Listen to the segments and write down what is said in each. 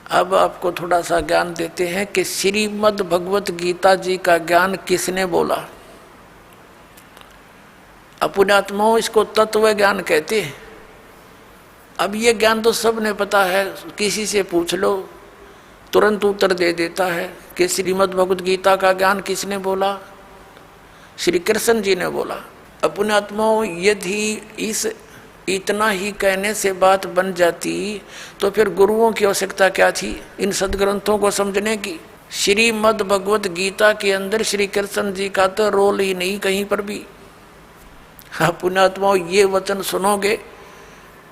अब आपको थोड़ा सा ज्ञान देते हैं कि श्रीमद् भगवत गीता जी का ज्ञान किसने बोला। अपुण्यात्माओं इसको तत्व ज्ञान कहते हैं। अब ये ज्ञान तो सबने पता है, किसी से पूछ लो तुरंत उत्तर दे देता है कि श्रीमद् भगवत गीता का ज्ञान किसने बोला, श्री कृष्ण जी ने बोला। अपुण्यात्माओं यदि इस इतना ही कहने से बात बन जाती तो फिर गुरुओं की आवश्यकता क्या थी इन सदग्रंथों को समझने की। श्रीमद् भगवत गीता के अंदर श्री कृष्ण जी का तो रोल ही नहीं कहीं पर भी। पुण्यात्माओं ये वचन सुनोगे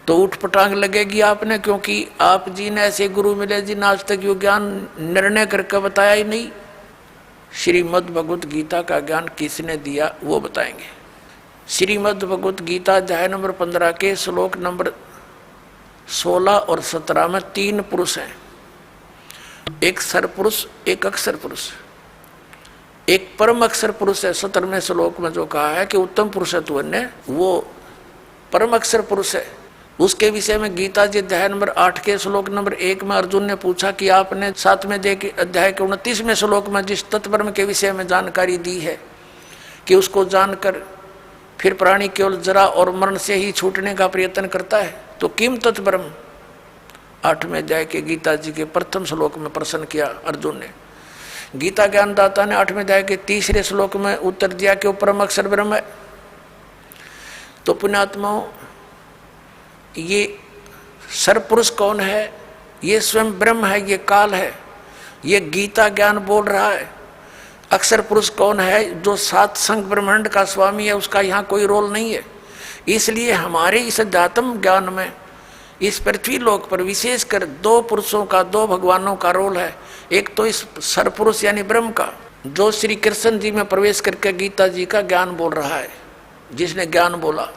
तो उठ पटांग लगेगी आपने, क्योंकि आप जी ने ऐसे गुरु मिले जिन्हें आज तक यो ज्ञान निर्णय करके बताया ही नहीं। श्रीमद् भगवत गीता का ज्ञान किसने दिया वो बताएंगे। श्रीमद् भगवत गीता अध्याय नंबर 15 के श्लोक नंबर 16 और 17 में 3 पुरुष हैं, एक सरपुरुष, एक अक्षर पुरुष, एक परम अक्षर पुरुष है। 17वें श्लोक में जो कहा है कि उत्तम पुरुषत्व ने वो परम अक्षर पुरुष है। उसके विषय में गीता जी अध्याय नंबर 8 के श्लोक नंबर 1 में अर्जुन ने पूछा कि आपने 7वें अध्याय के 29वें श्लोक में जिस तत्ब्रह्म के विषय में जानकारी दी है कि उसको जानकर फिर प्राणी केवल जरा और मरण से ही छूटने का प्रयत्न करता है, तो किम तत्ब्रह्म 8वें अध्याय के गीता जी के प्रथम श्लोक में प्रश्न किया अर्जुन ने। गीता ज्ञानदाता ने 8वें अध्याय के 3रे श्लोक में उत्तर दिया कि वो परम अक्षर ब्रह्म है। तो पुण्यात्माओं ये सरपुरुष कौन है? ये स्वयं ब्रह्म है, ये काल है, ये गीता ज्ञान बोल रहा है। अक्षर पुरुष कौन है? जो 7 संघ ब्रह्मांड का स्वामी है, उसका यहाँ कोई रोल नहीं है। इसलिए हमारे इस अध्यात्म ज्ञान में इस पृथ्वी लोक पर विशेषकर 2 पुरुषों का, 2 भगवानों का रोल है। एक तो इस सरपुरुष यानी ब्रह्म का, जो श्री कृष्ण जी में प्रवेश करके गीता जी का ज्ञान बोल रहा है, जिसने ज्ञान बोला।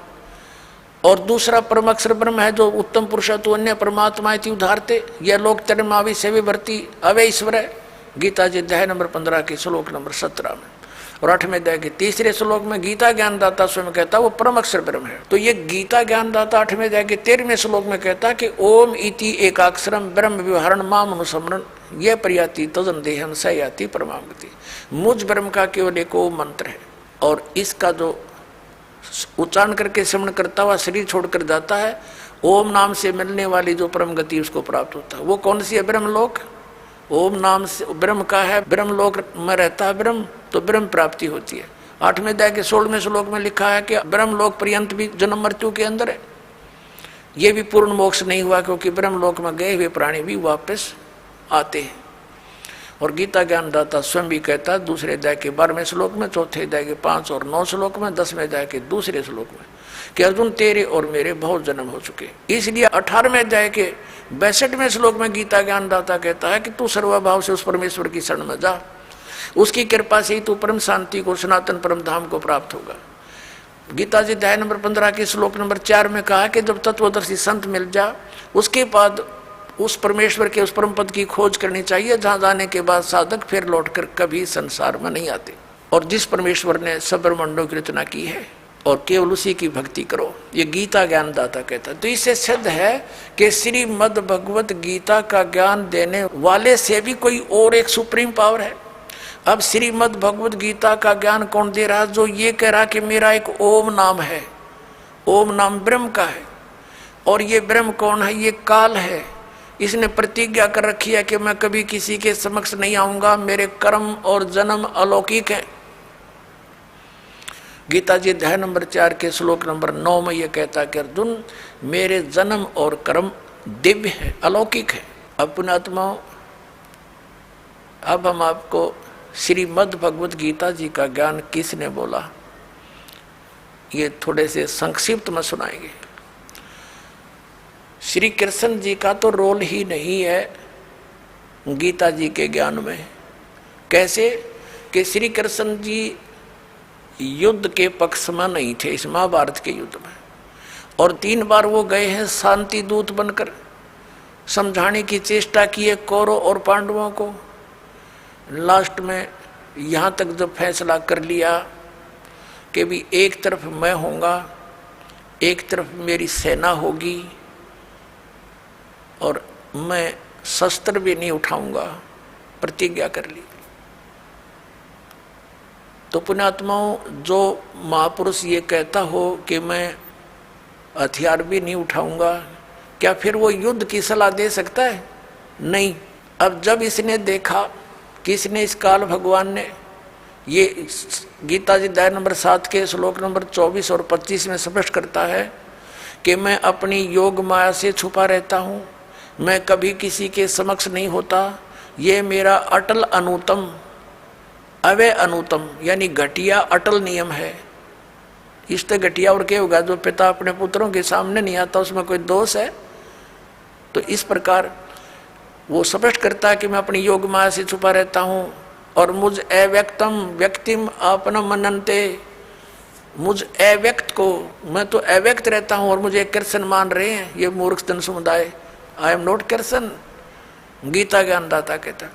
और दूसरा परम अक्षर ब्रह्म है, जो उत्तम पुरुषत्व अन्य परमात्मा इति उदाहरते, यह लोक तरमावि सेवी भर्ती अवे ईश्वर है। गीता जी अध्याय नंबर 15 के श्लोक नंबर 17 में। और 8वें अध्याय के 3रे श्लोक में गीता ज्ञानदाता स्वयं कहता वो परम अक्षर ब्रह्म है। तो ये गीता ज्ञानदाता 8वें अध्याय के 13वें श्लोक में कहता कि ओम इति एकाक्षरम ब्रह्म व्यवहारण माम अनुसमरण यह प्रयाति तजन देहम स याति परमागति। मुझ ब्रह्म का केवल एक ओम मंत्र है, और इसका जो उच्चारण करके श्रवण करता हुआ शरीर छोड़कर जाता है, ओम नाम से मिलने वाली जो परम गति उसको प्राप्त होता है। वो कौन सी है? ब्रह्मलोक। ओम नाम से ब्रह्म का है, ब्रह्मलोक में रहता है ब्रह्म, तो ब्रह्म प्राप्ति होती है। 8वें अध्याय के 16वें श्लोक में लिखा है कि ब्रह्मलोक पर्यंत भी जन्म मृत्यु के अंदर है। ये भी पूर्ण मोक्ष नहीं हुआ, क्योंकि ब्रह्मलोक में गए हुए प्राणी भी वापस आते हैं। और गीता ज्ञानदाता स्वयं भी कहता है 2 अध्याय के 12वें श्लोक में, 4 अध्याय के 5 और 9 श्लोक में, 10वें अध्याय के 2 श्लोक में कि अर्जुन तेरे और मेरे बहुत जन्म हो चुके। इसलिए 18वें अध्याय के 62वें श्लोक में गीता ज्ञानदाता कहता है कि तू सर्वभाव से उस परमेश्वर की शरण में जा, उसकी कृपा से ही तू परम शांति को, सनातन परम धाम को प्राप्त होगा। गीता जी अध्याय नंबर 15 के श्लोक नंबर 4 में कहा कि जब तत्वदर्शी संत मिल जा, उसके बाद उस परमेश्वर के उस परम पद की खोज करनी चाहिए, जहाँ जाने के बाद साधक फिर लौटकर कभी संसार में नहीं आते। और जिस परमेश्वर ने सब ब्रह्मांडों की रचना की है, और केवल उसी की भक्ति करो, ये गीता ज्ञानदाता कहता है। तो इससे सिद्ध है कि श्रीमद् भगवत गीता का ज्ञान देने वाले से भी कोई और एक सुप्रीम पावर है। अब श्रीमद् भगवत गीता का ज्ञान कौन दे रहा? जो ये कह रहा कि मेरा एक ओम नाम है, ओम नाम ब्रह्म का है। और ये ब्रह्म कौन है? ये काल है। इसने प्रतिज्ञा कर रखी है कि मैं कभी किसी के समक्ष नहीं आऊंगा, मेरे कर्म और जन्म अलौकिक है। गीता जी अध्याय नंबर 4 के श्लोक नंबर 9 में यह कहता कि अर्जुन मेरे जन्म और कर्म दिव्य है, अलौकिक है। अब पुण्यात्माओं, अब हम आपको श्रीमद् भगवत गीता जी का ज्ञान किसने बोला ये थोड़े से संक्षिप्त में सुनाएंगे। श्री कृष्ण जी का तो रोल ही नहीं है गीता जी के ज्ञान में। कैसे कि श्री कृष्ण जी युद्ध के पक्ष में नहीं थे इस महाभारत के युद्ध में, और 3 बार वो गए हैं शांति दूत बनकर, समझाने की चेष्टा की है कौरव और पांडवों को। लास्ट में यहाँ तक जब फैसला कर लिया कि भी एक तरफ मैं होऊंगा, एक तरफ मेरी सेना होगी, और मैं शस्त्र भी नहीं उठाऊंगा, प्रतिज्ञा कर ली। तो पुण्यात्माओं, जो महापुरुष ये कहता हो कि मैं हथियार भी नहीं उठाऊंगा, क्या फिर वो युद्ध की सलाह दे सकता है? नहीं। अब जब इसने देखा कि इसने इस काल भगवान ने ये गीता जी अध्याय नंबर 7 के श्लोक नंबर 24 और 25 में स्पष्ट करता है कि मैं अपनी योग माया से छुपा रहता हूँ, मैं कभी किसी के समक्ष नहीं होता, ये मेरा अटल अनुतम अवय अनुतम यानी घटिया अटल नियम है। इससे घटिया और क्या होगा? जो पिता अपने पुत्रों के सामने नहीं आता उसमें कोई दोष है? तो इस प्रकार वो स्पष्ट करता है कि मैं अपनी योग माया से छुपा रहता हूँ और मुझ अव्यक्तम व्यक्तिम आपन मनन्ते, मुझ अव्यक्त को, मैं तो अव्यक्त रहता हूँ और मुझे कृष्ण मान रहे हैं ये मूर्ख जन समुदाय। I am not Krishna, Gita ज्ञानदाता कहता।